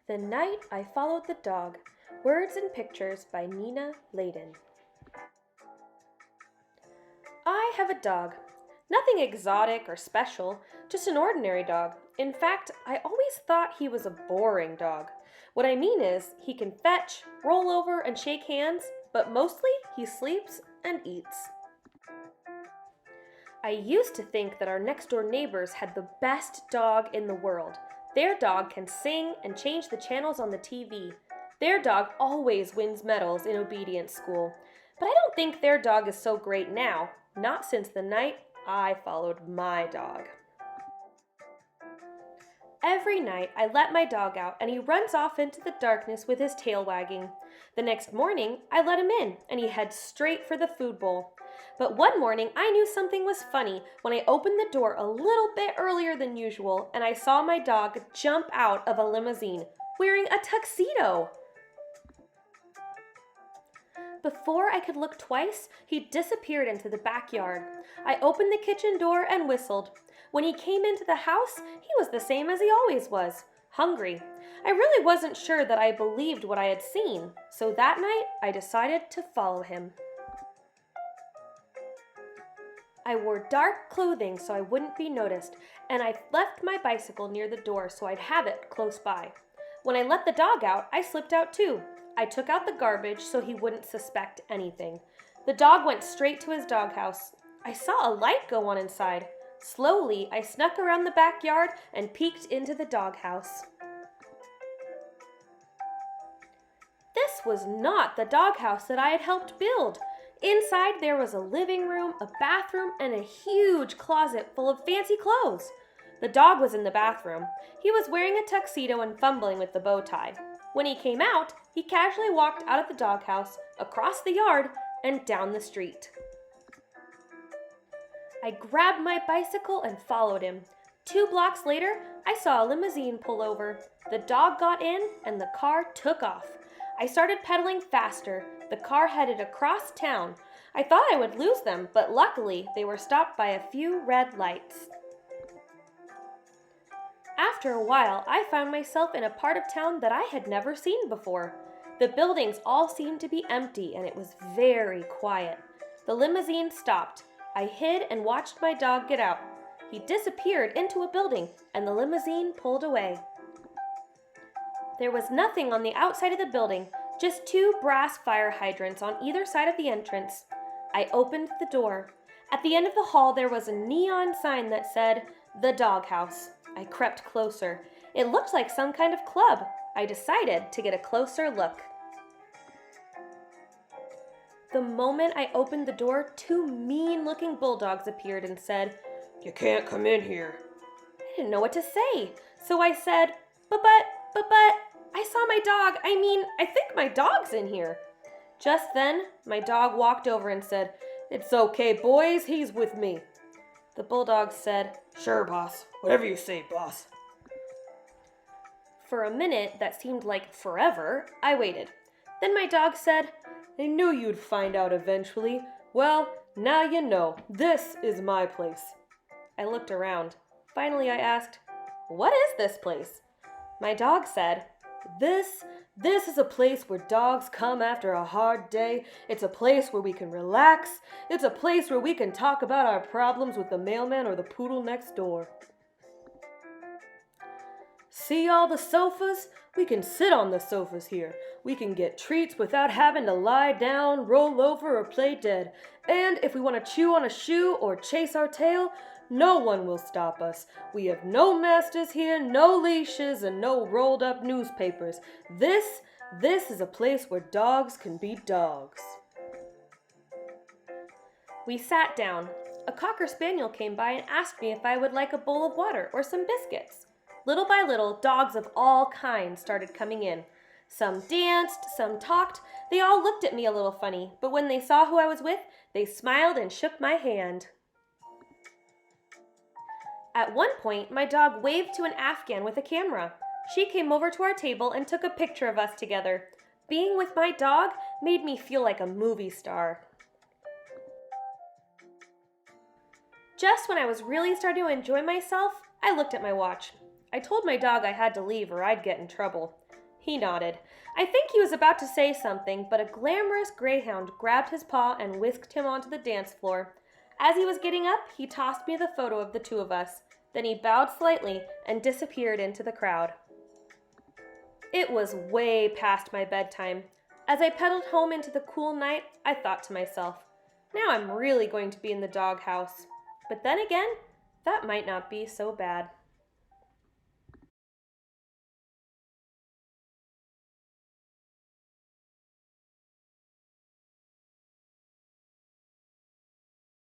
The Night I Followed the Dog. Words and Pictures by Nina Laden. I have a dog. Nothing exotic or special, just an ordinary dog. In fact, I always thought he was a boring dog. What I mean is, he can fetch, roll over, and shake hands, but mostly he sleeps and eats. I used to think that our next door neighbors had the best dog in the world. Their dog can sing and change the channels on the TV. Their dog always wins medals in obedience school. But I don't think their dog is so great now, not since the night I followed my dog. Every night I let my dog out and he runs off into the darkness with his tail wagging. The next morning I let him in and he heads straight for the food bowl. But one morning I knew something was funny when I opened the door a little bit earlier than usual and I saw my dog jump out of a limousine wearing a tuxedo. Before I could look twice, he disappeared into the backyard. I opened the kitchen door and whistled. When he came into the house, he was the same as he always was, hungry. I really wasn't sure that I believed what I had seen, so that night I decided to follow him. I wore dark clothing so I wouldn't be noticed, and I left my bicycle near the door so I'd have it close by. When I let the dog out, I slipped out too. I took out the garbage so he wouldn't suspect anything. The dog went straight to his doghouse. I saw a light go on inside. Slowly, I snuck around the backyard and peeked into the doghouse. This was not the doghouse that I had helped build. Inside there was a living room, a bathroom, and a huge closet full of fancy clothes. The dog was in the bathroom. He was wearing a tuxedo and fumbling with the bow tie. When he came out, he casually walked out of the doghouse, across the yard, and down the street. I grabbed my bicycle and followed him. 2 blocks later, I saw a limousine pull over. The dog got in and the car took off. I started pedaling faster. The car headed across town. I thought I would lose them, but luckily they were stopped by a few red lights. After a while, I found myself in a part of town that I had never seen before. The buildings all seemed to be empty and it was very quiet. The limousine stopped. I hid and watched my dog get out. He disappeared into a building and the limousine pulled away. There was nothing on the outside of the building, just 2 brass fire hydrants on either side of the entrance. I opened the door. At the end of the hall there was a neon sign that said, "The Doghouse." I crept closer. It looked like some kind of club. I decided to get a closer look. The moment I opened the door, 2 mean-looking bulldogs appeared and said, "You can't come in here." I didn't know what to say, so I said, but, I saw my dog. I think my dog's in here. Just then, my dog walked over and said, "It's okay, boys, he's with me." The bulldog said, "Sure, boss. Whatever you say, boss." For a minute that seemed like forever, I waited. Then my dog said, "I knew you'd find out eventually. Well, now you know. This is my place." I looked around. Finally, I asked, "What is this place?" My dog said, This is a place where dogs come after a hard day. It's a place where we can relax. It's a place where we can talk about our problems with the mailman or the poodle next door. See all the sofas? We can sit on the sofas here. We can get treats without having to lie down, roll over, or play dead. And if we want to chew on a shoe or chase our tail, no one will stop us. We have no masters here, no leashes, and no rolled up newspapers. This is a place where dogs can be dogs. We sat down. A Cocker Spaniel came by and asked me if I would like a bowl of water or some biscuits. Little by little, dogs of all kinds started coming in. Some danced, some talked. They all looked at me a little funny, but when they saw who I was with, they smiled and shook my hand. At one point, my dog waved to an Afghan with a camera. She came over to our table and took a picture of us together. Being with my dog made me feel like a movie star. Just when I was really starting to enjoy myself, I looked at my watch. I told my dog I had to leave or I'd get in trouble. He nodded. I think he was about to say something, but a glamorous greyhound grabbed his paw and whisked him onto the dance floor. As he was getting up, he tossed me the photo of the two of us. Then he bowed slightly and disappeared into the crowd. It was way past my bedtime. As I pedaled home into the cool night, I thought to myself, now I'm really going to be in the doghouse. But then again, that might not be so bad.